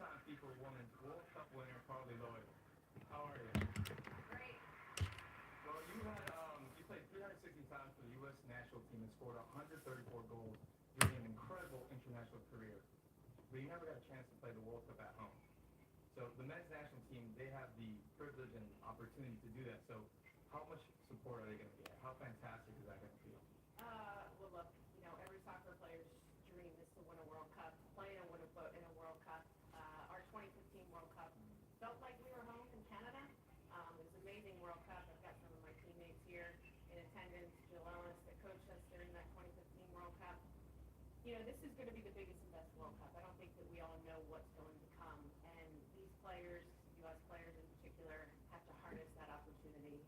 two-time FIFA Women's World Cup winner, Carly Lloyd. How are you? Great. Well, you played 360 times for the U.S. national team and scored 134 goals during an incredible international career. But you never got a chance to play the World Cup at home. So the men's national team, they have the privilege and opportunity to do that. So how much support are they going to get? How fantastic is that going to feel? Well, look, every soccer player's dream is to win a World Cup, play in a World Cup. Our 2015 World Cup felt like we were home in Canada. It was an amazing World Cup. I've got some of my teammates here in attendance, Jill Ellis, that coached us during that 2015 World Cup. This is going to be the biggest and best World Cup. I don't think that we all know what's going to come. And these players, U.S. players in particular, have to harness that opportunity.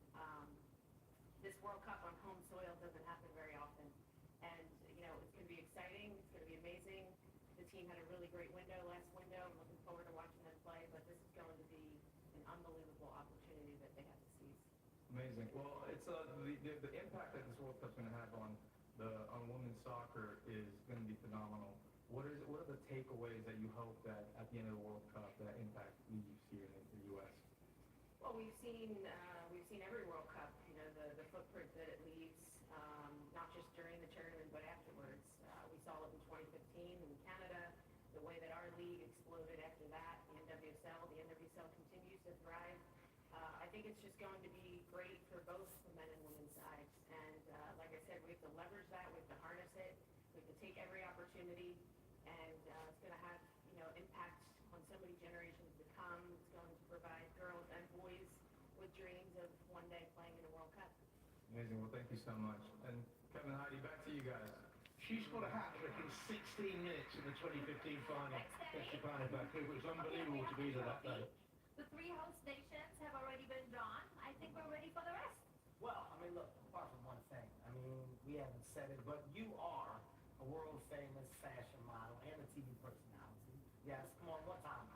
This World Cup on home soil doesn't happen very often. And, it's going to be exciting. It's going to be amazing. The team had a really great last window. I'm looking forward to watching them play. But this is going to be an unbelievable opportunity that they have to seize. Amazing. Well, it's the impact that this World Cup's going to have on women's soccer is going to be phenomenal. What are the takeaways that you hope that at the end of the World Cup that impact leaves here in the U.S.? Well, we've seen every World Cup, the footprint that it leaves, not just during the tournament but afterwards. We saw it in 2015 in Canada, the way that our league exploded after that, the NWSL. The NWSL continues to thrive. I think it's just going to be great for both the men and women's sides. And like I said, we have to leverage that. We have to harness it. We have to take every opportunity. And it's going to have, impact on so many generations to come. It's going to provide girls and boys with dreams of one day playing in a World Cup. Amazing. Well, thank you so much. And Kevin, Heidi, back to you guys. She scored a hat-trick in 16 minutes in the 2015 final. Against Japan in Baku. It was unbelievable to be there that day. The three host nations have already been drawn. I think we're ready for the rest. Well, look, apart from one thing, we haven't said it, but you are a world-famous fashion model and a TV personality. Yes, come on, one time.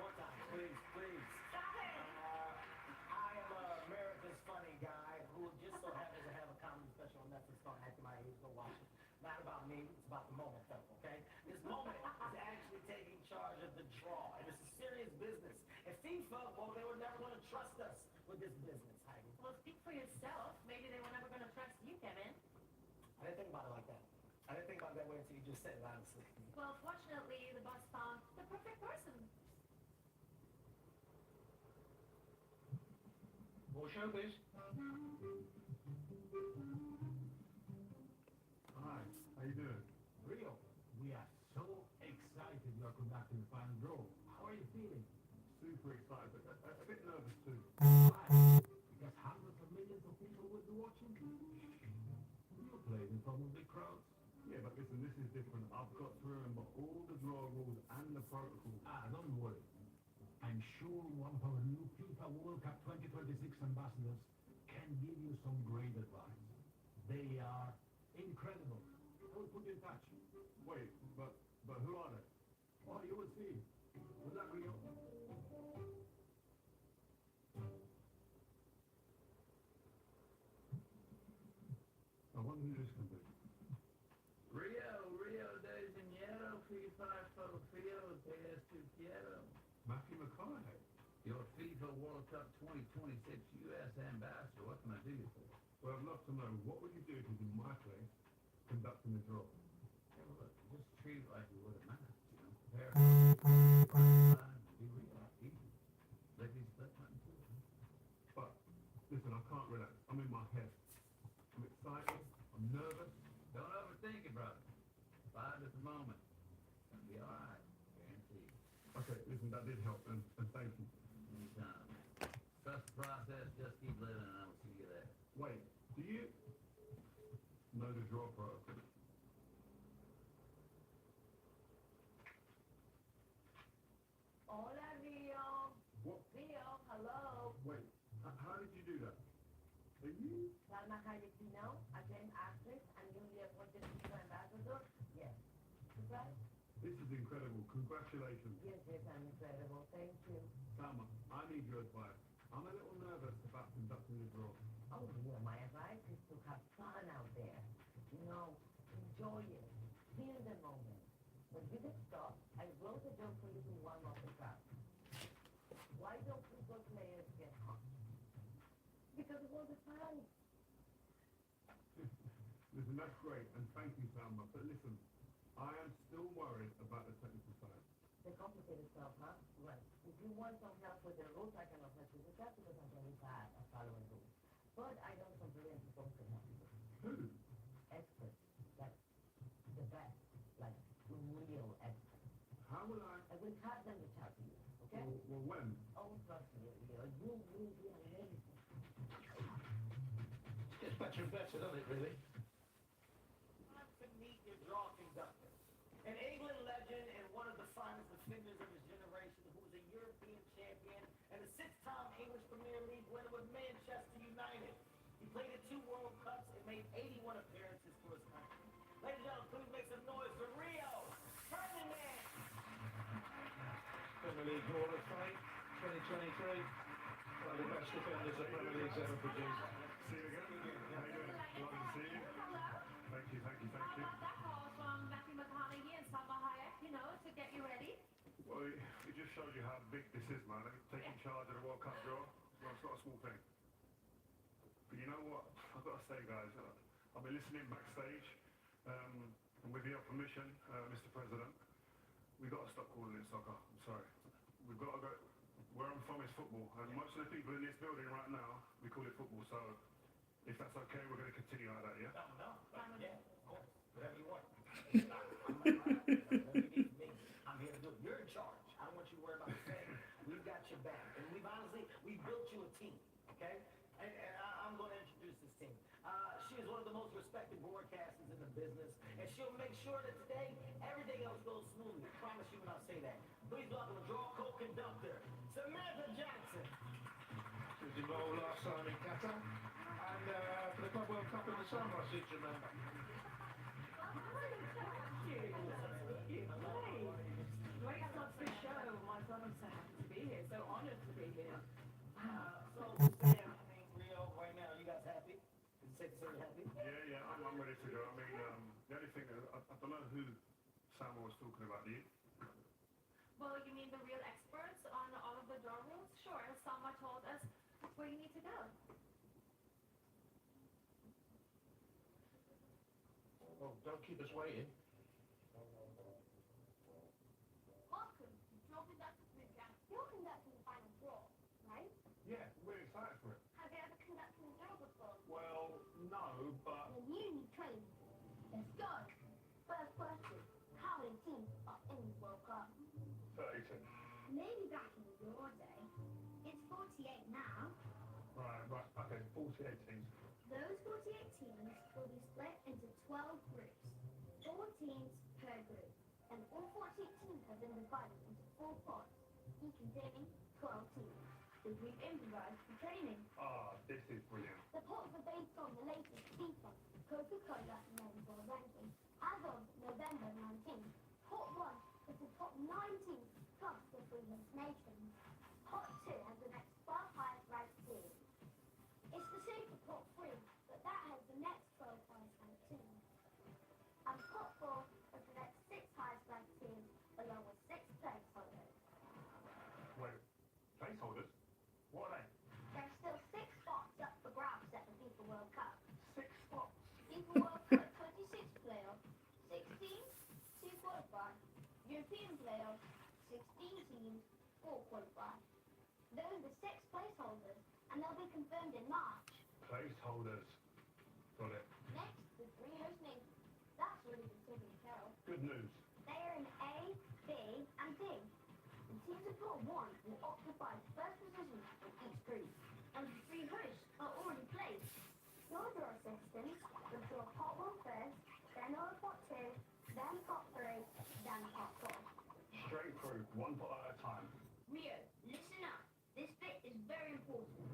One time, please, please. Stop it! I am America's funny guy who just so happens to have a comedy special on Netflix called Acting My Age. Go watch it. Not about me, it's about the moment, though, okay? This moment is actually taking charge of the draw, and it's a serious business. And FIFA, well, they were never going to trust us with this business, Heidi. Well, speak for yourself. Maybe they were never going to trust you, Kevin. I didn't think about it like that. I didn't think about it that way until you just said it, honestly. Well, fortunately, the boss found the perfect person. More showbiz. Hi, how you doing? Rio, we are so excited you are conducting the final draw. How are you feeling? Super excited, but a bit nervous too. Why? Because hundreds of millions of people will be watching. You play in front of big crowds. Yeah, but listen, this is different. I've got to remember all the draw rules and the protocols. Don't worry. I'm sure one of our new FIFA World Cup 2026 ambassadors can give you some great advice. They are incredible. I will put you in touch. Wait, but who are they? Oh, you will see. Good luck, Rio. I wonder who this can be. Rio de Janeiro, FIFA Fio, te quiero. Matthew McConaughey. Your FIFA World Cup 2026 U.S. Ambassador, what can I do you for? Well, I'd love to know, what would you do if you was in my place conducting the draw? Hey, well, look, just treat it like you would a match, Prepare for be real, easy. Let these split button too. But, listen, I can't relax. I'm in my head. I'm excited. I'm nervous. Don't overthink it, brother. Vibe at the moment. It's gonna be all right, guaranteed. Okay, listen, that did help, and thank you. Anytime. Trust the process, just keep living, and I will see you there. Wait, do you know the draw protocol? Hola, Rio. What? Rio, hello. Wait, how did you do that? Are you? Salma Hayekino, again actress and newly appointed FIFA ambassador. Yes. Right? This is incredible. Congratulations. Yes, I'm incredible. Thank you. Salma, I need your advice. I'm a little nervous about conducting the draw. Oh, my advice is to have fun out there. Enjoy it. Feel the moment. When you get stopped, I wrote a joke for you to warm up Why don't football players get hurt? Because it was a foul. Listen, that's great, and thank you, Salma. But listen, I am still worried about the technical side. The complicated stuff, huh? Right. If you want some help with the rules, I can offer you that because I'm very bad at following rules. But I know some brilliant people who can help you. Who? Experts, like the best, like real experts. How will I? I will have them reach out to you, okay? Well, when? Oh, trust me, Leo, you will be amazing. Gets better and better, doesn't it, really? Time to meet your draw conductor. An England legend and one of the finest defenders of his generation, who was a European champion and a six-time English Premier League winner with Manchester United. He played in 2 World Cups and made 81 appearances for his country. Ladies and gentlemen, please make some noise for Rio Ferdinand. Premier League Hall of Fame, 2023. One of the best defenders the Premier League's ever produced. See you again. How you doing? Lovely to see you. Hello. Thank you, thank you, thank How you. about that call from Matthew McConaughey and Salma Hayek, you know, to get you ready? Well, it just shows you how big this is, man. Taking charge of the World Cup draw, well, it's not a small thing. But you know what? I've got to say, guys, I've been listening backstage, and with your permission, Mr. President, we've got to stop calling it soccer. I'm sorry. We've got to go. Where I'm from is football, and most of the people in this building right now, we call it football. So, if that's okay, we're going to continue like that, yeah? No, yeah, of course, whatever you want. I'm here to do it. You're in charge. I don't want you to worry about the thing. We've got your back, and we built you a team, okay? And I'm going to introduce this team. She is one of the most respected broadcasters in the business, and she'll make sure that today everything else goes smoothly. I promise you when I say that. Please welcome the draw co-conductor, Samantha Jackson. She was involved last time in Qatar, and for the Club World Cup in the summer, I seem to remember. Great start to the show. My son, I'm so happy to be here. So honored to be here. So, Sam, I mean, Rio, right now, you guys happy? Is it safe to say you're happy? Yeah, I'm ready to go. I mean, the only thing, I don't know who Salma was talking about, do you? Well, you mean the real experts on all of the draw rules? Sure, Salma told us where you need to go. Well, don't keep us waiting. Welcome to Draw Conductors Bootcamp. You're conducting the final draw, right? Yeah, we're excited for it. Have you ever conducted a draw before? Well, no, but... Then you need training. Let's go. First question, how many teams are in the World Cup? 32. Maybe back in your day. It's 48 now. Right, okay, 48 teams. Those 48 teams will be split into 12 groups. 4 teams per group. And all 48 teams have been divided into 4 pods, each containing 12 teams. The group improvised for training. Ah, this is brilliant. The pods are based on the latest FIFA Coca-Cola Men's ranking as of November 19th. Pot 1 is the top 9 teams plus the 3 host nations. Pot 2 has the next 12 highest ranked teams. It's the same for Pot 3, but that has the next 12 highest ranked teams. And Pot 4 has the next 6 highest ranked teams, along with 6 placeholders. Wait, placeholders? What are they? There's still 6 spots up for grabs at the FIFA World Cup. 6 spots. FIFA World Cup 26 playoffs, 16 2 qualify. European playoffs, 16 teams, 4 qualify. Those are the 6 placeholders, and they'll be confirmed in March. Placeholders. Got it. Next, the 3 host nations. That's really been taken care of. Good news. They are in A, B, and D. The teams of Pool 1 will occupy the first position in each group, and the 3 hosts are already placed. Your draw assistants will draw Pot 1 first, then over Pot 2, then Pot 3, then Pot 4. Straight through, one pot at a time. Rio, listen up. This bit is very important.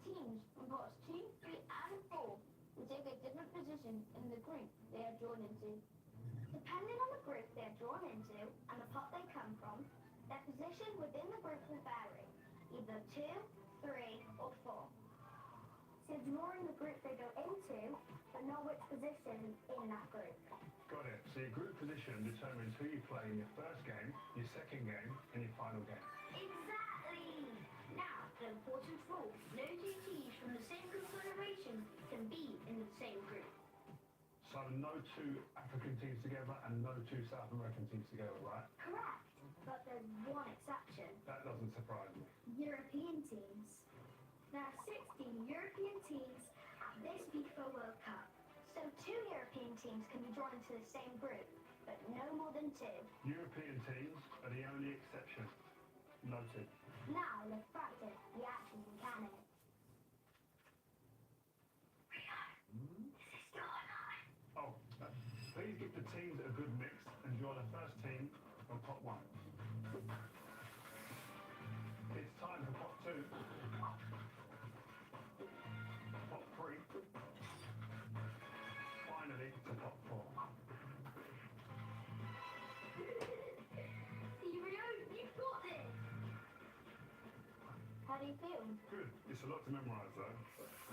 Teams from pots 2, 3, and 4 will take a different position in the group they are drawn into. Depending on the group they are drawn into and the pot they come from, their position within the group will vary, either 2, 3, or 4. So drawing the group they go into, but know which position in that group. Got it. So your group position determines who you play in your first game, your second game, and your final game. Exactly, An important rule, no two teams from the same confederation can be in the same group. So no two African teams together and no two South American teams together, right? Correct, but there's one exception. That doesn't surprise me. European teams. There are 16 European teams at this FIFA World Cup. So 2 European teams can be drawn into the same group, but no more than 2. European teams are the only exception. Noted. Now let's practice the actions in Canada. Oh, please give the teams a good mix and draw the first team from pot 1. It's time for pot 2. Pot 3. Finally to pot 4. Rio, you've got this! How do you feel? Good. It's a lot to memorize though.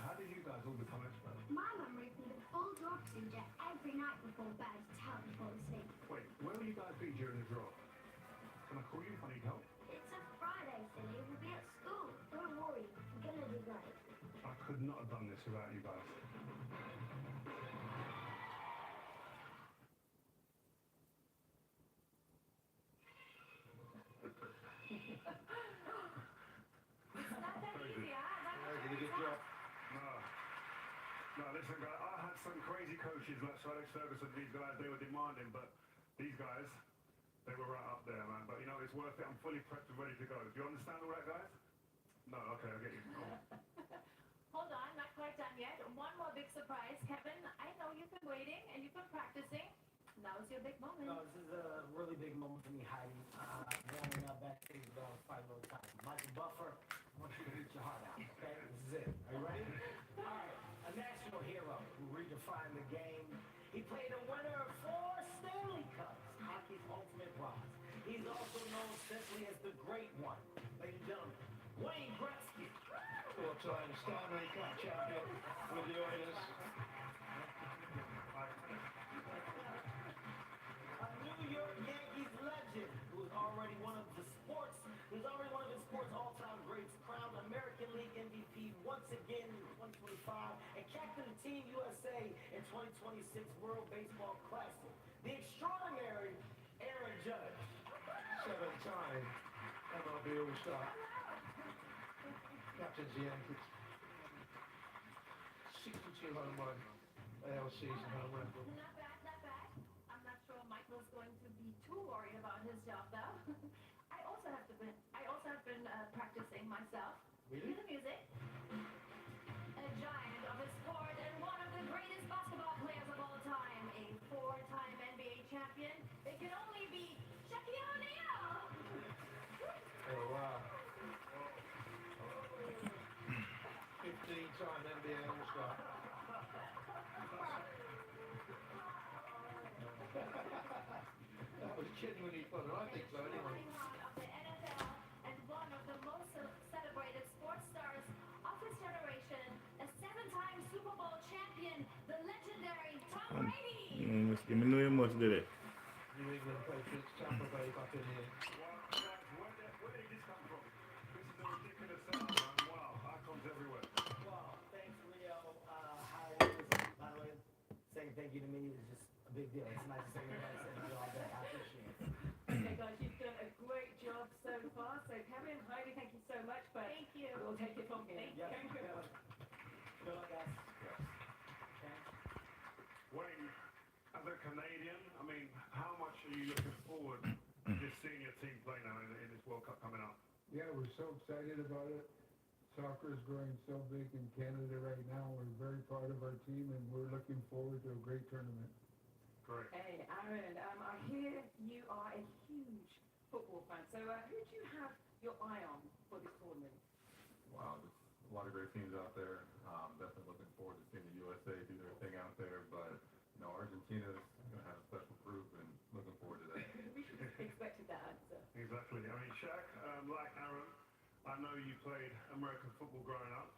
How did you guys all become experts? My mum reads me the full draw procedure every night before bed to help me fall asleep. Wait, where will you guys be during the draw? Can I call you if I need help? It's a Friday, silly. We'll be at school. Don't worry, we're gonna do great. I could not have done this without you guys. Not that easy, huh? Did a good job. No, listen, guys, I had some crazy coaches like Sir Alex Ferguson, these guys, they were demanding, but these guys, they were right up there, man. But, you know, it's worth it. I'm fully prepped and ready to go. Do you understand all that, guys? No, okay, I get you. Cool. Hold on, not quite done yet. One more big surprise, Kevin. I know you've been waiting and you've been practicing. Now is your big moment. No, this is a really big moment for me, Heidi. Warming up backstage about 5 little times. Michael Buffer, I want you to reach your heart out, okay? This is it. Are you ready? All right. A national hero who redefined the game. He played a winner of 4 Stanley Cups, hockey's ultimate prize. He's also known simply as the Great One. Ladies and gentlemen, Wayne Gretzky. 4-time Stanley Cup champion with the Oilers. A New York Yankees legend who's already one of his sports all-time greats, crowned American League MVP once again in 2025, and captain of Team USA in 2026 World Baseball Classic. The extraordinary Aaron Judge. 7-time MLB All-Star. Captains the Yankees. 62 home run AL season home record. Not bad, not bad. I'm not sure Michael's going to be too worried about his job, though. I also have been practicing myself. Really? To the music. A giant of his sport and one of the greatest basketball players of all time. A 4-time NBA champion. It can only be Shaquille O'Neal. Oh, wow. 15-time NBA All-Star. That was genuinely fun, and I think so anyway. Of the NFL and one of the most celebrated sports stars of his generation, a 7-time Super Bowl champion, the legendary Tom Brady. Must give me no much did it. New England Patriots, Tampa Bay back in here. Where did this come from? This is a ridiculous setup, man. Wow, icons everywhere. Well, thanks, Rio. Howard, by the way, saying thank you to me is just a big deal. It's nice to say everybody said thank you all day. I appreciate it. Okay, guys, you've done a great job so far. So, Kevin, Heidi, thank you so much. But thank you. We'll take it from here. Yep. Thank you. Good luck, guys. Okay. Wayne, as a Canadian, I mean, how much are you looking forward to just seeing your team play now in this World Cup coming up? Yeah, we're so excited about it. Soccer is growing so big in Canada right now. We're very proud of our team, and we're looking forward to a great tournament. Great. Hey, Aaron, I hear you are a huge football fan. So, who do you have your eye on for this tournament? Wow, there's a lot of great teams out there. Definitely looking forward to seeing the USA do their thing out there. But, you know, Argentina's going to have a special group, and looking forward to that. We expected that answer. Exactly. I mean, Shaq, like Aaron, I know you played American football growing up.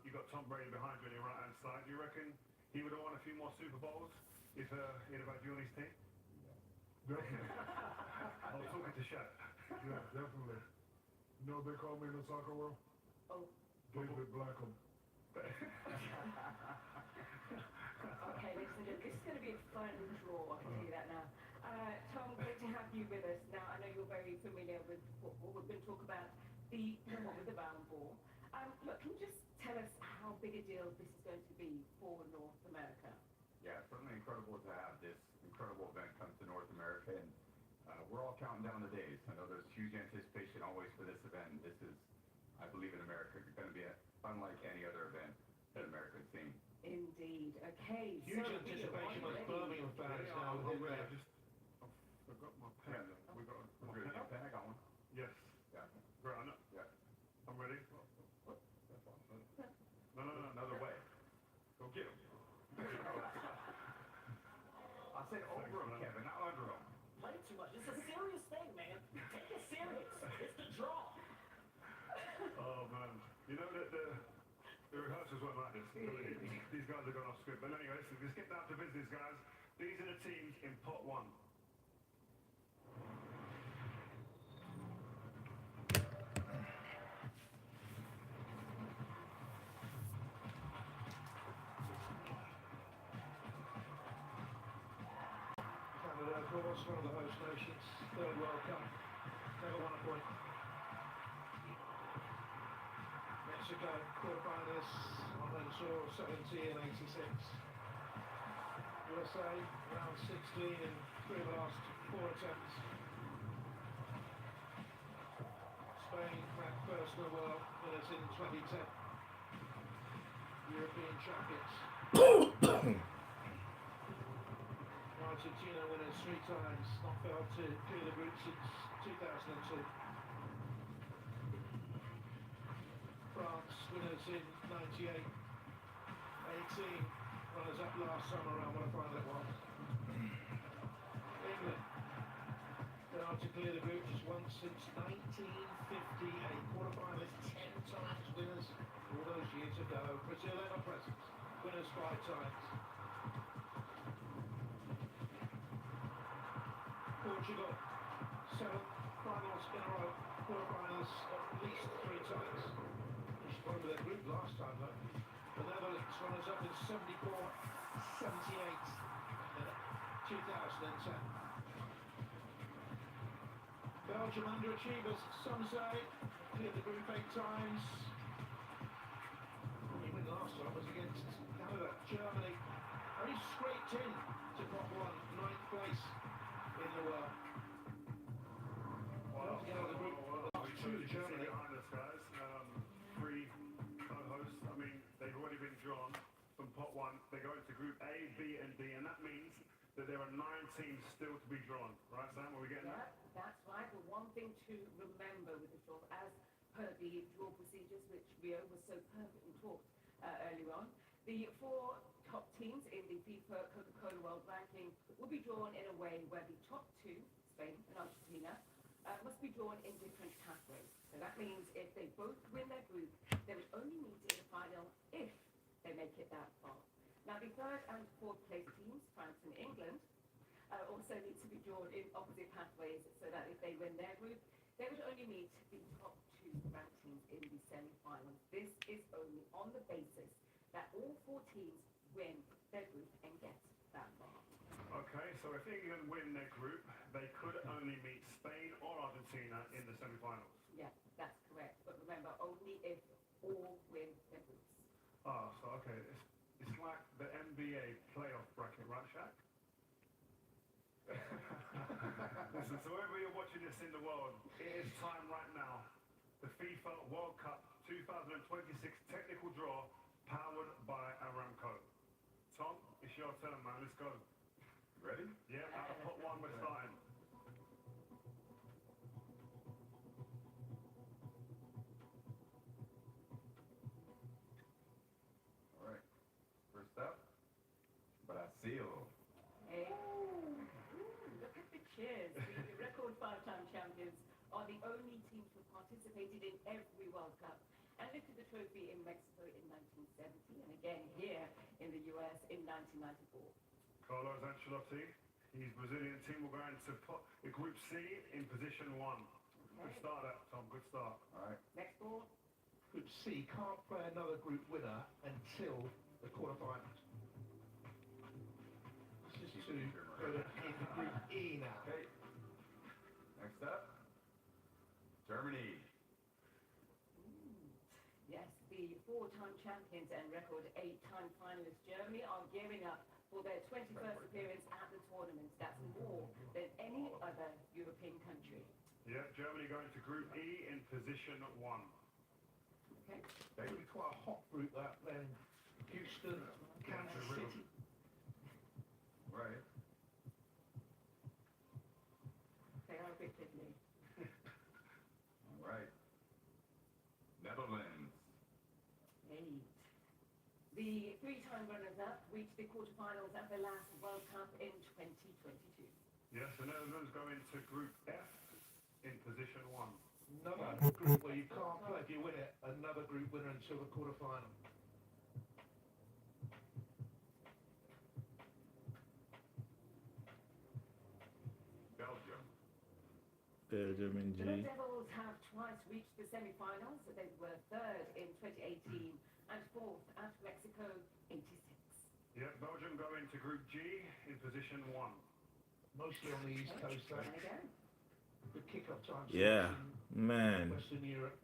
You got Tom Brady behind you on your right-hand side. Do you reckon he would have won a few more Super Bowls if he'd have had you on his team? Definitely. I was talking to Shaq. Yeah, definitely. You know what they call me in the soccer world? Oh, David Blackham. okay, ladies and gentlemen, this is going to be a fun draw, I can tell you that now. Tom, great to have you with us. Now, I know you're very familiar with football. We're going to talk about the one with the round ball. Look, can you just tell us how big a deal this is going to be for North America? Yeah, it's certainly incredible to have this incredible event come to North America, and we're all counting down the days. I know there's huge anticipation always for this event. This is, I believe in America, it's going to be unlike any other event that America's seen. Indeed. Okay. Huge so anticipation are with you ready? Birmingham fans now within there. I forgot my pen. We got my We're pen. going to pen, I got one. Yes. Yeah. Right, I know. Yeah. I'm ready. No, Another way. Go get him. I said over him, Kevin, not under him. Play too much. It's a serious thing, man. Take it serious. It's the draw. Oh man, you know that the rehearsals weren't like this. These guys have gone off script. But anyway, let's get down to business, guys. These are the teams in pot one. Canada, of course, one of the host nations, third World Cup, never won a point. Mexico, quarterfinalists, on home soil, 70 and 86. USA, round 16 in 3 of the last 4 attempts. Spain, back first in the world, winners in 2010. European champions. Argentina winners 3 times, not failed to clear the group since 2002. France winners in 98, 18 runners up last summer around what a final it was. England failed to clear the group just once since 1958. Quarterfinalists 10 times winners all those years ago. Brazil ever present, winners 5 times. Portugal, 7 finals in a row, quarterfinals at least 3 times. They should won their group last time though. The Netherlands runners up in 74, 78 and 2010. Belgium underachievers, some say, cleared the group 8 times. The win last time was against Canada. Germany only scraped in to pot 1, 9th place in the world. Wow. To get out of the group, last 2 Germany. Behind us, guys. 3 co-hosts. I mean, they've already been drawn from pot 1. They go into group A, B, and D, and that means that there are 9 teams still to be drawn. Right, Sam? Are we getting that? That's right. The one thing to remember with the draw, as per the draw procedures, which Rio was so perfectly taught earlier on, the 4 top teams in the FIFA Coca-Cola World Ranking will be drawn in a way where the top 2, Spain and Argentina, must be drawn in different pathways. So that means if they both win their group, they would only meet in the final if they make it that far. Now, the 3rd and 4th place teams, France and England, also need to be drawn in opposite pathways so that if they win their group, they would only meet the top 2 ranked teams in the semi-finals. This is only on the basis that all 4 teams win their group and get that far. Okay, so if England win their group, they could only meet Spain or Argentina in the semi-finals. Yeah, that's correct. But remember, only if all win their groups. Oh, so okay, it's like the NBA playoff bracket, right, Shaq? Listen, so wherever you're watching this in the world, it is time right now. The FIFA World Cup 2026 technical draw powered by Aramco. Tom, it's your turn, man. Let's go. Ready? Yeah, out of pot 1 we're starting. All right. First up, Brazil. Hey. Look at the cheers. The record 5-time champions are the only teams who participated in every World Cup and lifted the trophy in Mexico in 1970 and again here in the US in 1994. Carlos Ancelotti, his Brazilian team will go into Group C in position 1. Good start, Tom. Good start. All right. Next ball. Group C can't play another group winner until the quarterfinals. This is to go into Group E now. Okay. Next up, Germany. Yes, the four-time champions and record eight-time finalists Germany are gearing up for their 21st appearance at the tournament. That's more than any other European country. Yeah, Germany going to Group E in position 1. Okay. It's going to be quite a hot group that then. Houston, Kansas City. Right. They are a bit fiddly. All right. Netherlands. 8. The three-time runners-up reached the quarterfinals at the last World Cup in 2022. Yes, the Netherlands go into Group F in position 1. Another group where you can't play if you win it. Another group winner until the quarterfinal. Belgium. Belgium in The G. Red Devils have twice reached the semi-finals. They were third in 2018 and fourth at Mexico 86. Yeah, Belgium go into Group G in position 1. Mostly on the East Coast, though. There we go. Good kick-off time. Yeah, in man. Western Europe.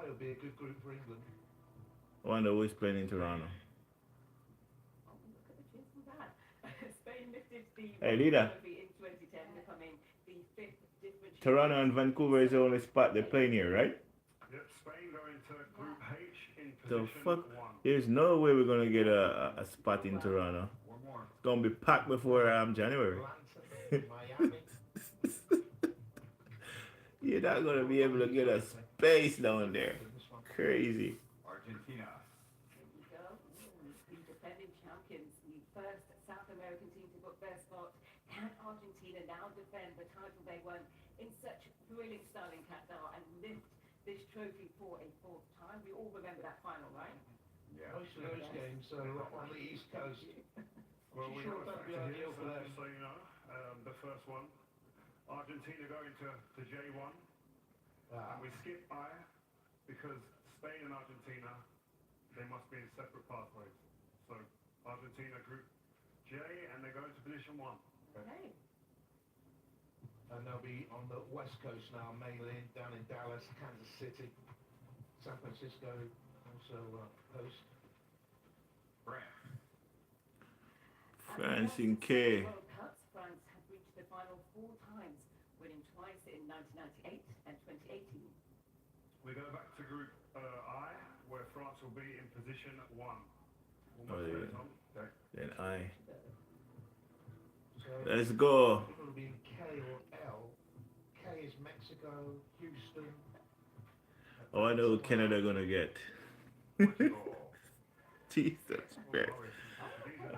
It'll be a good group for England. I wonder who's playing in Toronto. Oh, look at the cheers for that. Spain lifted the Hey, leader. trophy in 2010, becoming the fifth differential. Toronto and Vancouver is the only spot they're playing here, right? Yep, Spain go into Group H in The position fuck? 1. There's no way we're gonna get a spot in Toronto. One more. It's gonna be packed before January. Atlanta, Miami. You're not gonna be able to get a space down there. Crazy. Argentina. There you go. The defending champions, the first South American team to book their spot. Can Argentina now defend the title they won in such thrilling style in Qatar and lift this trophy for a fourth time? We all remember that final, right? Yeah. Most of those games are on the East Coast. Well, we Sure, have a that'd be factor ideal here, for so them. just so you know, the first one, Argentina going to J1, and we skip I because Spain and Argentina, they must be in separate pathways. So Argentina Group J, and they go into position 1. Okay. And they'll be on the West Coast now, mainly down in Dallas, Kansas City, San Francisco, also host. France. France in K. World Cups, France have reached the final 4 times, winning twice in 1998 and 2018. We go back to Group I, where France will be in position 1. Almost Oh, there, yeah. Tom. Okay. Then I. So Let's go. it will be in K or L. K is Mexico, Houston. Oh, I know who Canada gonna get. Portugal. Jesus Christ. Great, great. We'll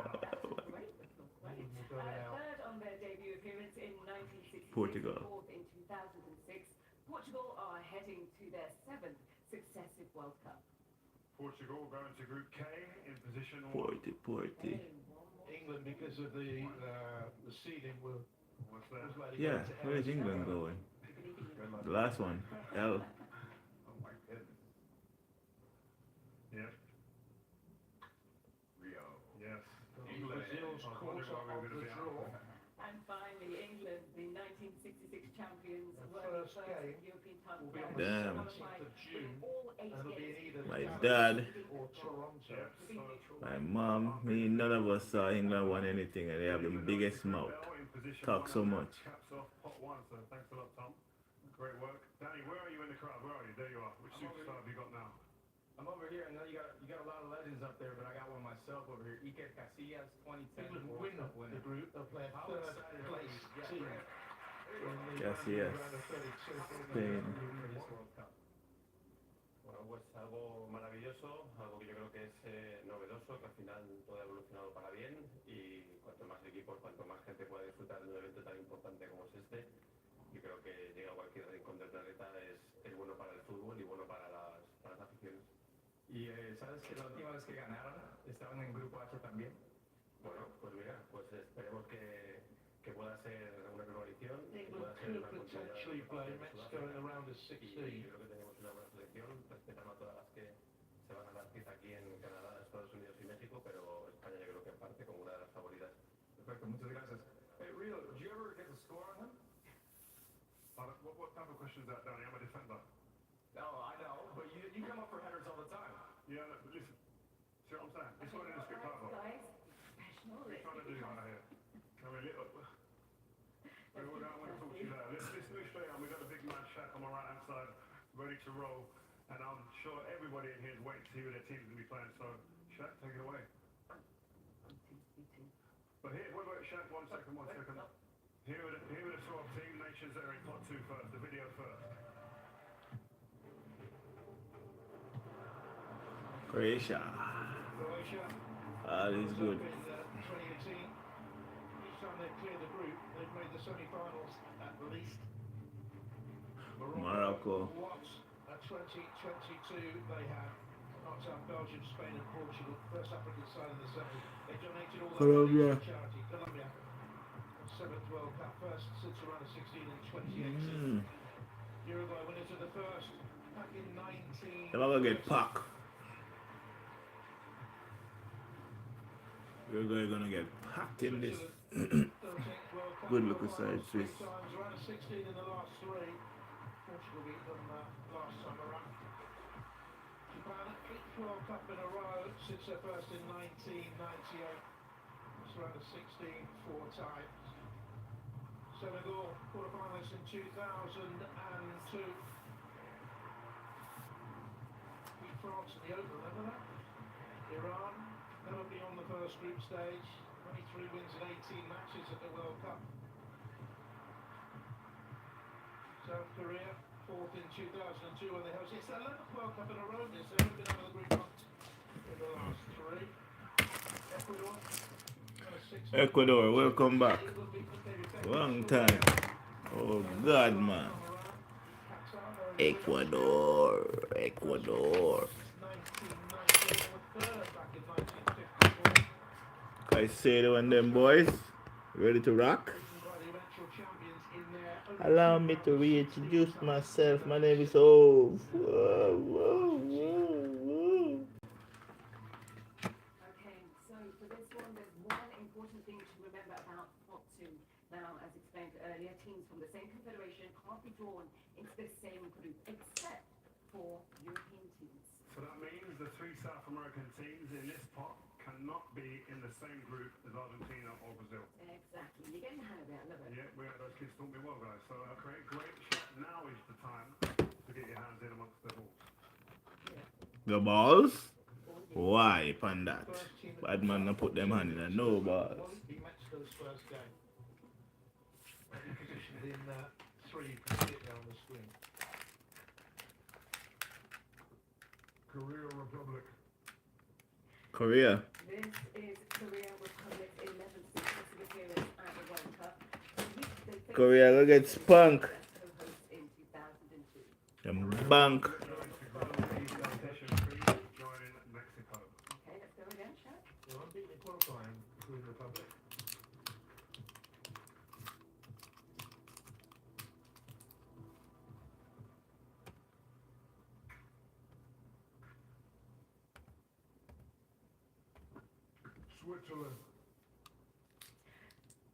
go now. Third on their debut appearance in 1966, Portugal. fourth in 2006, Portugal are heading to their 7th successive World Cup. Portugal going to Group K in position 1. Porty. Hey, one more. England, because of the seeding, will What's that? most likely Yeah, go to L. where's England going? Good luck. The last one. L. Oh my goodness. Yeah. Rio. Yes. England. Brazil's I was quarter wondering why we of were the gonna be out. draw. And finally, England, the 1966 champions, The were the first first game European title will be on to the Damn. 17th of June, all 8 and it'll be in games. either My Dallas dad. or Toronto. Yeah. To be neutral. My mom, me, none of us saw England won anything, and they have the biggest mouth. Talk so much. Caps off pot 1, so thanks a lot, Tom. Great work. Danny, where are you in the crowd? Where are you? There you are. Which superstar have you got now? I'm over here. I know you got a lot of legends up there, but I got one myself over here. Iker Casillas, 2010 England World win Cup the winner. group. They'll play a How third excited are place you? team. Yeah, Casillas. Spain. Bueno, pues algo maravilloso, algo que yo creo que es novedoso, que al final todo ha evolucionado para bien y cuanto más equipos, cuanto más gente pueda disfrutar de un evento tan importante como es este, yo creo que llega a cualquier rincón del planeta es bueno para el fútbol y bueno para las aficiones. Y sabes que la última vez que ganaron estaban en Grupo H también. Bueno, pues mira, pues esperemos que pueda ser una nueva edición, England que pueda ser could una continuidad potentially de play Sudáfrica, Mexico in the round of y 16. yo creo que tenemos una buena competición, respetando a todas las que se van a dar cita aquí en Canadá, Estados Unidos y México, pero España yo creo que parte como una de las favoritas. Perfecto, muchas gracias. Hey, Rio, did you ever get the score on him? What type of question is that, Danny? I'm a defender. No, I know, but you come up for headers all the time. Yeah, look, but listen. See what I'm saying? This one in the script I've got. Guys, professional. What are you trying to do right here? I mean, we're going to talk to you later. Let's move straight on. We've got a big man, Shaq, on my right-hand side, ready to roll. And I'm sure everybody in here is waiting to see who their team's going to be playing. So, Shaq, take it away. But here, wait, Shaq, one second. Here are the sort of team nations that are in pot 2 first, the video first. Croatia. Croatia. All is good. In 2018, each time they've cleared the group, they've made the semi-finals at least. Morocco. What? At 2022, they had knocked out Belgium, Spain, and Portugal. First African side in the semi. They donated all their money to charity. Colombia. 7th World Cup, first since around 16 in 2018. Uruguay winners of the first back in 19. They're gonna get packed. Uruguay gonna get packed in this. Good looking side, Swiss. Around 16 in the last 3. Portugal beat them last time around. Japan, 8th World Cup in a row since their first in 1998. It's around 16 4 times. Senegal, quarterfinalists in 2002. Beat France in the Open, remember that? Iran, never beyond the first group stage. 23 wins in 18 matches at the World Cup. South Korea, 4th in 2002 when they hosted. It's their 11th World Cup in a row. They've only been out of the group in the last 3. Ecuador. Ecuador, welcome back. Long time. Oh God, man. Ecuador. I say to one them boys, ready to rock? Allow me to reintroduce myself. My name is Ove. Okay, so for this one, there's one important thing to remember about pot 2. Now, as explained earlier, teams from the same confederation can't be drawn into the same group, except for European teams. So that means the 3 South American teams in this pot cannot be in the same group as Argentina or Brazil. Exactly. You're getting the hang of it. I love it. Yeah, those kids taught me well, guys. So great shot. Now is the time to get your hands in amongst the balls. The balls? Why, upon that? Bad man not put them hand in a no balls. He Mexico's first game. He positioned in 3, you can see it there on the screen. Korea Republic. Korea. This is Korea Republic's 11th successive appearance at the World Cup. Korea will get spunk. In 2002. Them bank. Joining Mexico. Okay, let's go again, Shaq. They're unbeaten in qualifying, Korean Republic. Switzerland.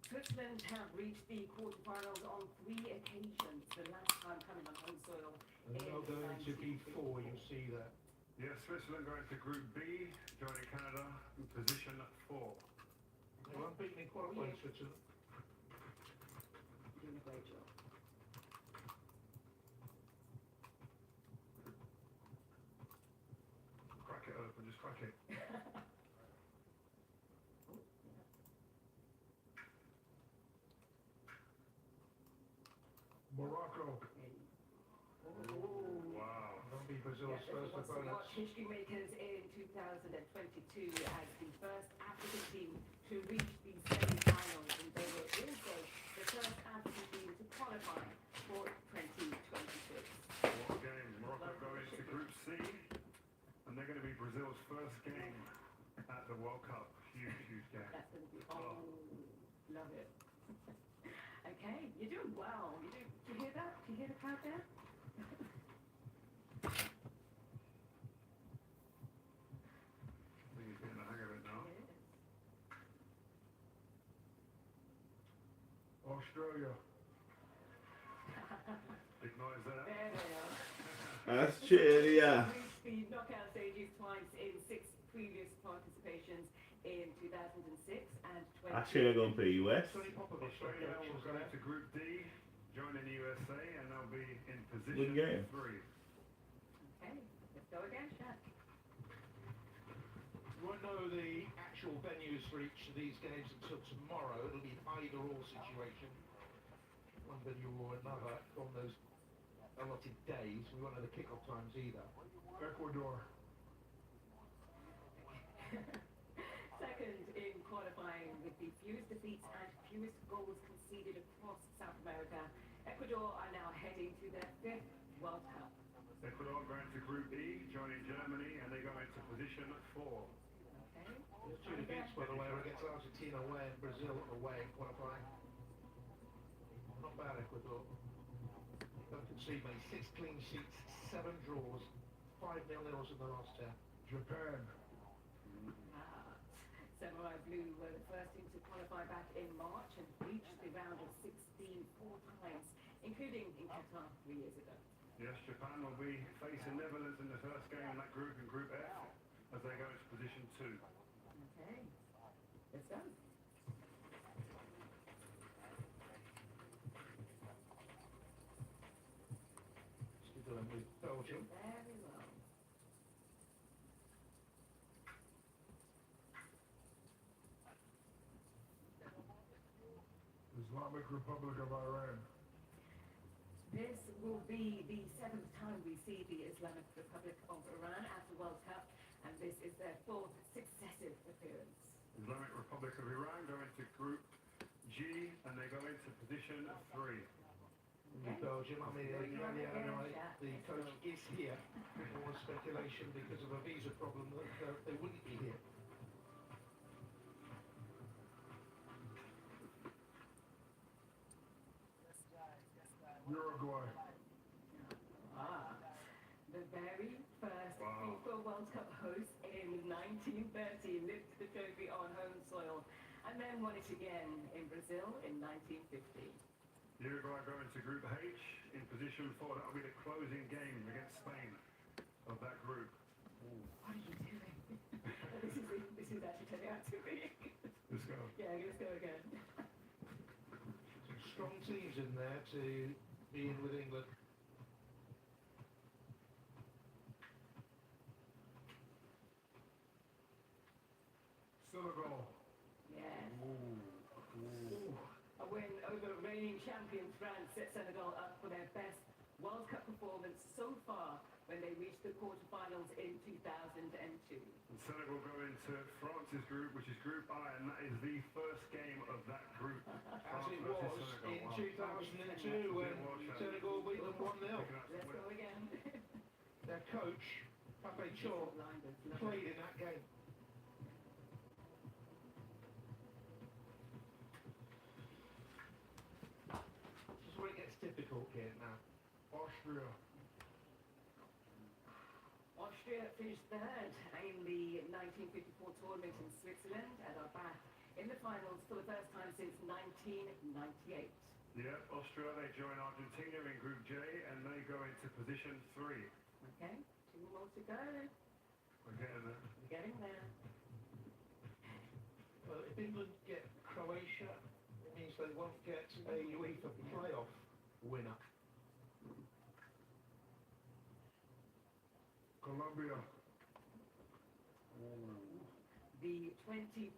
Switzerland have reached the quarterfinals on 3 occasions, the last time coming on home soil And they'll go into B4, you see that. Yes, Switzerland going to Group B, joining Canada in position 4. They're unbeaten in qualifying, Switzerland. Doing a great job. Crack it open, just crack it. Morocco. Wow. That'll be Brazil's Yes, first wants to opponent. watch history makers in 2022 as the first African team to reach the semi-finals, and they were also the first African team to qualify for 2026. What a game. Morocco go into Group C, and they're going to be Brazil's first game at the World Cup. Huge game. That's going to be, love it. Okay, you're doing well. Do you hear that? Do you hear the crowd there? Australia. Big noise there. There they are. Australia. Reached the knockout stages twice in 6 previous participations in 2006 and 20. Australia gonna play US. Australia will go into Group D, joining the USA, and they'll be in Good position game. 3. Okay, let's go again, Shaq. We won't know the actual venues for each of these games until tomorrow. It'll be an either-or situation. One venue or another on those allotted days. We won't know the kick-off times either. Ecuador. Second in qualifying with the fewest defeats and fewest goals conceded across South America, Ecuador are now heading to their 5th World Cup. Ecuador going to Group E, joining Germany, and they go into position 4. Okay. There's 2 defeats, by the way, against Argentina away and Brazil away in qualifying. Not bad, Ecuador. Don't concede many. 6 clean sheets, 7 draws, 5 nil-nils in the last 10. Japan. Samurai Blue were the first team to qualify back in March and reached the round of 16 4 times, including in Qatar 3 years ago. Yes, Japan will be facing Netherlands in the first game in that group, in Group F, as they go into position 2. Okay, let's go. Switzerland with Belgium. Very well. Islamic Republic of Iran. This will be the 7th time we see the Islamic Republic of Iran at the World Cup, and this is their 4th successive appearance. Islamic Republic of Iran go into Group G, and they go into position 3. With Belgium, I mean, the coach is here. More speculation because of a visa problem that they wouldn't be here. Uruguay. The very first FIFA World Cup host in 1930 lifted the trophy on home soil and then won it again in Brazil in 1950. Uruguay go into Group H in position 4. That'll be the closing game against Spain of that group. What are you doing? this is actually turning out to be. Let's go. Yeah, let's go again. Some strong teams in there to be in with England. Senegal. Yes. A win over reigning champions France set Senegal up for their best World Cup performance so far when they reached the quarterfinals in 2002. And Senegal go into France's group, which is Group I, and that is the first game of that group. As it was in 2002 when Senegal beat them 1-0. Let's go again. Their coach, Pape Thiaw, played in that game. This is where it gets difficult here now. Austria. Austria finished third in the 1954 tournament in Switzerland and are back in the finals for the first time since 1998. Yeah, Austria, they join Argentina in Group J, and they go into position 3. Okay, 2 more to go. We're getting there. We're getting there. Well, if England get Croatia, it means they won't get a UEFA playoff winner. Colombia. The 2014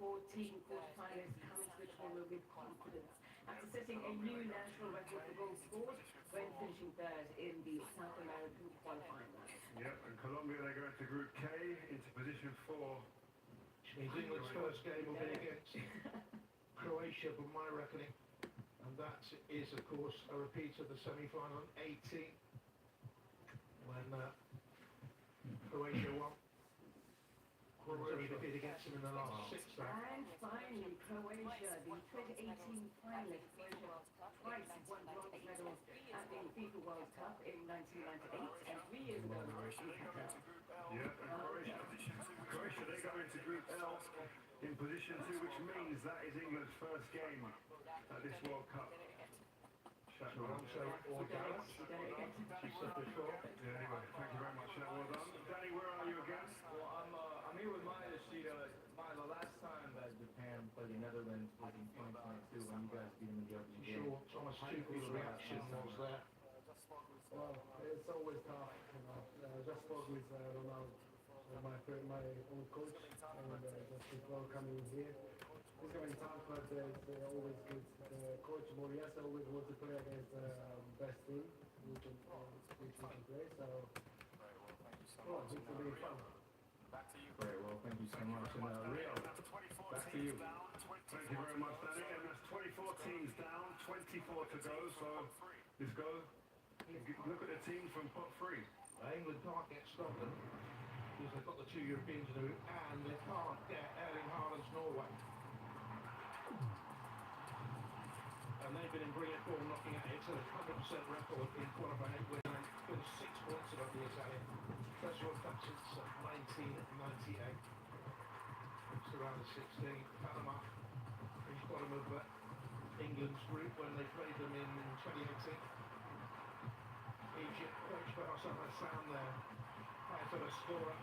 quarterfinalists come into the tournament with confidence after setting a new national record for goals scored when finishing third in the South American qualifying round. Yep, and Colombia, they go into Group K, into position 4. Which means England's first game will be against Croatia, by my reckoning. And that is, of course, a repeat of the semi-final in 80, when Croatia won. Croatia defeated against them in the last 6 rounds. And finally, Croatia, the 2018 finalists, Croatia twice won bronze medals at the FIFA World Cup in 1998 and 3 years ago in Qatar. Yep, and Croatia, they go into Group L in position 2, which means that is England's first game at this World Cup. Toronto or Dallas. She said before. Yeah, anyway, thank you very much. Well done. Danny, where are you again? Well, I'm here with Maya Yoshida. Maya, the last time that Japan played the Netherlands was in 2022 when you guys beat them in the opening game. Sure, Thomas Tuchel's reaction was there. Well, it's always tough, you know. I just spoke with Ronaldo, my old coach, and just before coming here. It's going to be tough, but it's always good. Coach Moriasa always wants to play against the best team we can play, so well, it's going to be fun. Great, well, thank you so much. And Rio, back to you. Thank you very much, Danny. And that's 24 teams down, 24 to go. So let's go. Look at the teams from pot 3. England can't get Scotland because they've got the 2 Europeans in the group, and they can't get Erling Haaland's Norway. And they've been in brilliant form knocking at Italy, 100% record in qualifying, winning 6 points above the Italian. First World Cup since 1998. It's around the 16. Panama is bottom of England's group when they played them in 2018. Egypt, coached by Osama Hassan there, high for the scorer.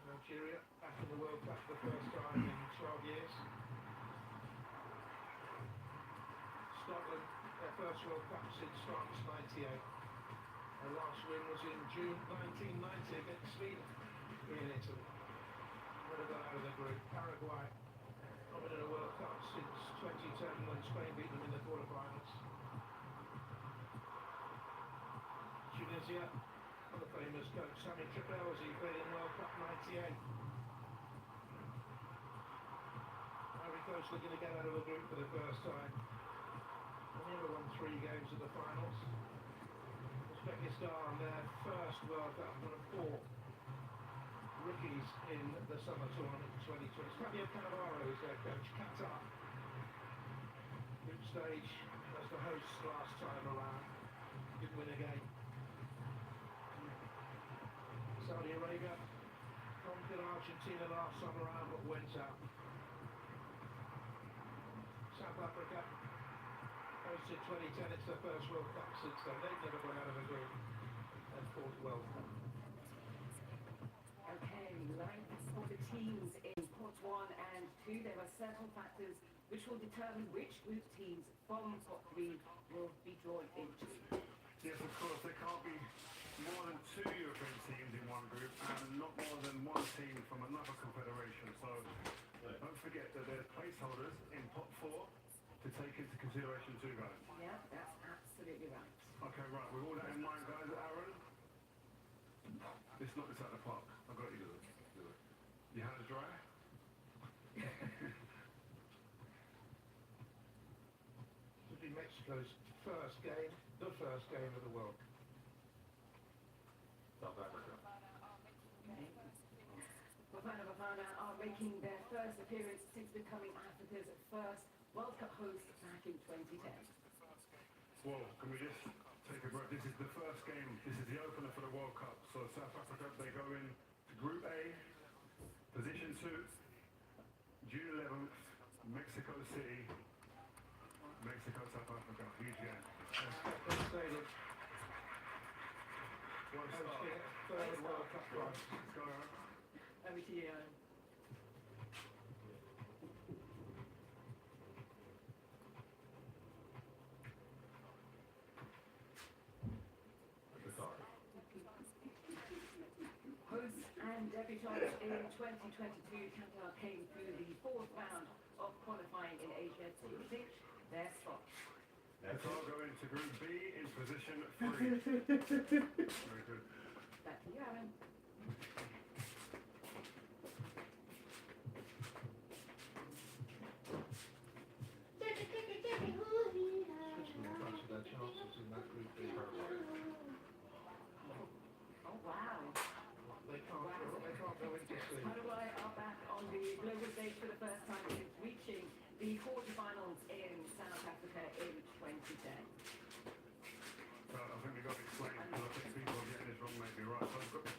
Nigeria back in the World Cup for the first time in 12 years. Scotland, their first World Cup since France 98. Their last win was in June 1990 against Sweden in Italy. Never got out of the group. Paraguay not been in a World Cup since 2010 when Spain beat them in the quarterfinals. Tunisia, the famous coach Sami Tripelsi played in World Cup 98. Ivory Coast looking to get out of the group for the first time. They never won 3 games at the finals. Uzbekistan, their first World Cup, one of 4 rookies in the summer tournament in 2020. Fabio Cannavaro is their coach. Qatar, group stage, as the hosts last time around. Didn't win a game. Saudi Arabia conquered Argentina last summer round but went out. South Africa hosted 2010, it's their first World Cup since then. They've never gone out of a group. Their 4th World Cup. Okay, lineups for the teams in pot 1 and 2. There are several factors which will determine which group teams from pot 3 will be drawn into. Yes, of course, there can't be more than 2 European teams in one group and not more than 1 team from another confederation. So don't forget that there's placeholders in pot 4 to take into consideration too, guys. Yeah, that's absolutely right. Okay, right, with all that in mind, guys, Aaron, let's knock this out of the park. I've got you to do it. Your hands dry? This will be Mexico's first game, the first game of the World Cup. South Africa. Okay. Bafana are making their first appearance since becoming Africa's first World Cup host back in 2010. Well, can we just take a breath? This is the first game. This is the opener for the World Cup. So South Africa, they go in to Group A, position 2, June 11th, Mexico City, Mexico, South Africa. Huge game. Stadium. One star. Hosting third World Cup run. Let's go, Aaron. Over to you, Aaron. Hosts and debutants in 2022, Qatar came through the 4th round of qualifying in Asia to clinch their spot. Qatar go into Group B in position 3. Very good. Back to you, Aaron. Switzerland fancied their chances in that group B. Oh, wow. They can't go into C. Paraguay are back on the global stage for the first time since reaching the quarterfinals in South Africa in 2010. I think we've got to explain, because I think people are getting this wrong maybe, right? So I've got to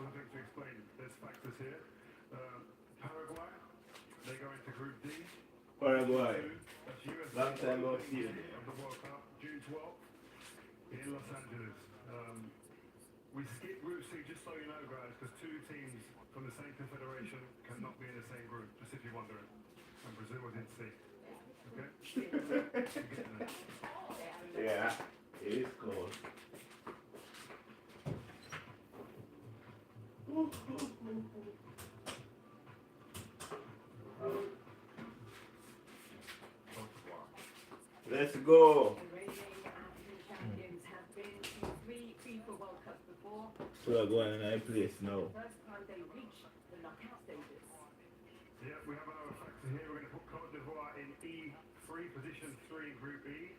Alright, boy. That's USA Long time no see you. of the World Cup, June 12th in Los Angeles. We skipped Group C, just so you know, guys, because two teams from the same confederation cannot be in the same group, just if you're wondering. And Brazil was in C. Okay? Yeah, it is cold. Let's go. The reigning African champions have been to 3 FIFA World Cups before. So we're going in a place now. First time they reached the knockout stages. Yeah, we have another factor here. We're going to put Cote d'Ivoire in E3, position 3 in Group E.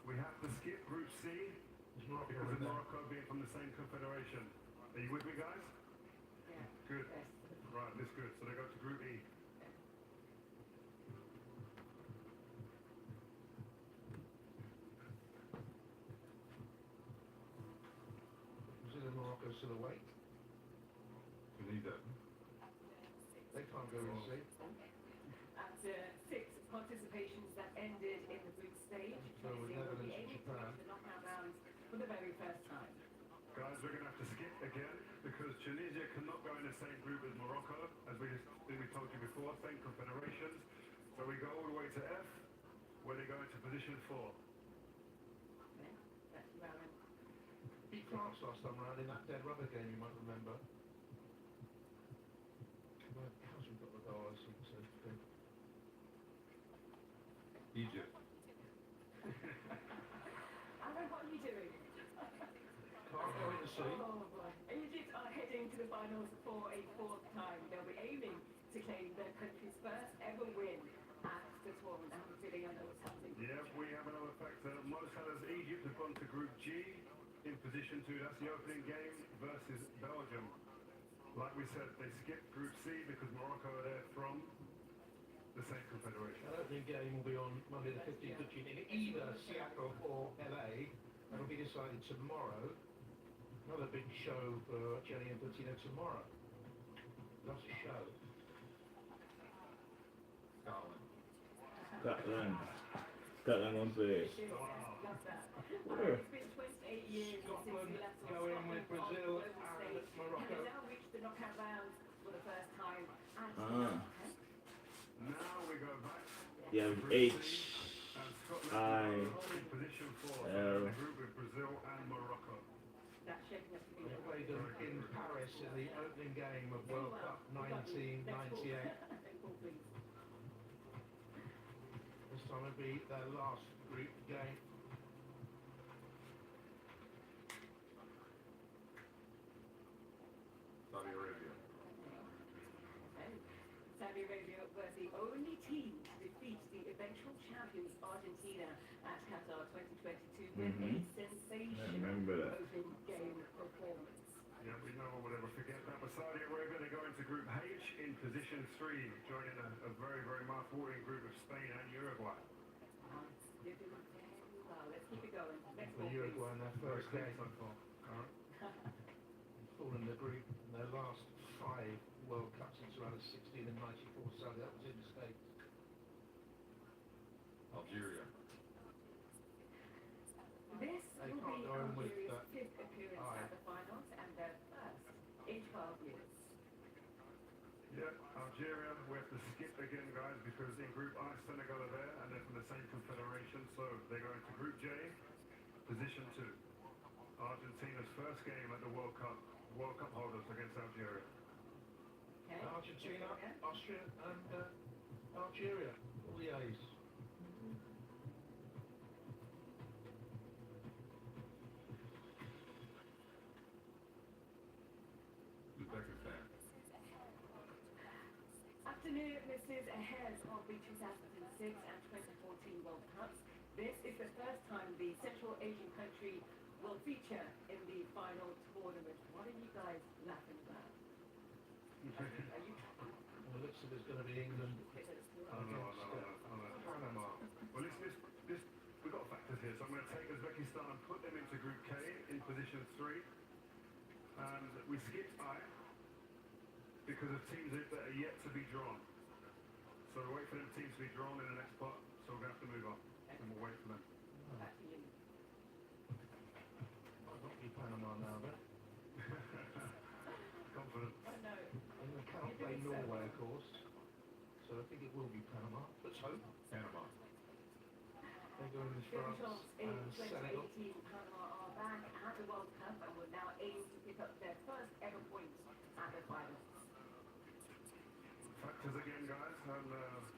We have to skip Group C because of Morocco being from the same confederation. Are you with me, guys? Yeah. Good. Yes. Right, that's good. So they go to Group E. Brazil and Morocco still awake. Tunisia. They can't go in C. After 6 participations that ended in the group stage, So Tunisia will be Netherlands, aiming to Japan. reach the knockout rounds for the very first time. Guys, we're going to have to skip again because Tunisia cannot go in the same group as Morocco, as we told you before, same confederations. So we go all the way to F, where they go into position 4. Okay? That's Rowan. Beat France last time round in that dead rubber game, you might remember. Well, how's we got the goal? I think so. Egypt. Aaron, what are you doing? Can't go into C. Oh boy. Egypt are heading to the finals for a 4th time. They'll be aiming to claim their country's first ever win at the tournament. I have a feeling I know what's happening. Yeah, we have another factor. Mo Salah's Egypt have gone to Group G in position 2. That's the opening game versus Belgium. Like we said, they skipped Group C because Morocco are there from the same confederation. That opening game will be on Monday the 15th of June in either Seattle or LA. That'll be decided tomorrow. Another big show for Gianni Infantino tomorrow. Lots of show. Scotland. Scotland won't play. Love that. It's been 28 years since Scotland we last go in with Brazil and Morocco. And now reached the knockout rounds for the first time. And Now we go back. You have to Group H, C, and Scotland I, are in position 4. So they're in the group with Brazil and Morocco. that's shaping up to be They played them in Paris in the opening game of World Cup 1998. This time it'll be their last group game. Saudi Arabia. Saudi Arabia were the only team to defeat the eventual champions Argentina at Qatar 2022 with a sensational remember that. opening game performance. Yeah, we know we'll never forget that. But Saudi Arabia, they go into Group H in position 3, joining a very, very mouth-watering group of Spain and Uruguay. You're doing very well. Let's keep it going. Next For one, please. Uruguay in their Very first clean game. so far. Fallen in the group in their last 5 World Cups since around 16 and 94, so that was in the States. Algeria. This They will can't be go in with Algeria's 5th appearance aye. at the finals and their first in 12 years. Yeah, Algeria, we have to skip again, guys, because in Group I, Senegal are there, and they're from the same confederation, so they go into Group J, position 2. Argentina's first game at the World Cup holders against Algeria. Okay? Argentina, Okay. Austria, and Algeria. All the A's. Uzbekistan. Afternoon, Mrs. Ahead of the 2006 and 2014 World Cups. This is the first time the Central Asian country will feature in the final tournament. What are you guys laughing about? Are you Well, it looks like it's going to be England against Panama. Well, we've got factors here, so I'm going to take Uzbekistan and put them into Group K in position 3. And we skipped I because of teams that are yet to be drawn. So So we'll wait for them teams to be drawn in the next pot, so we're going to have to move on, and we'll wait for them. Back to you. Might not be Panama now, then. Confident. Oh, no. And we cannot play Norway, of course. So I think it will be Panama. Let's hope. Panama. They go in with The France results in and Senegal. 2018, Panama are back at the World Cup and will now aim to pick up their first ever points at the finals. Factors again, guys, and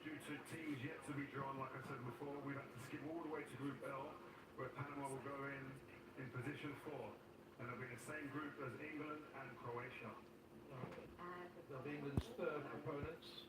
due to teams yet to be drawn, like I said before, we've had to skip all the way to Group L, where Panama will go in position 4, and they'll be in the same group as England and Croatia. And They'll be England's third opponents.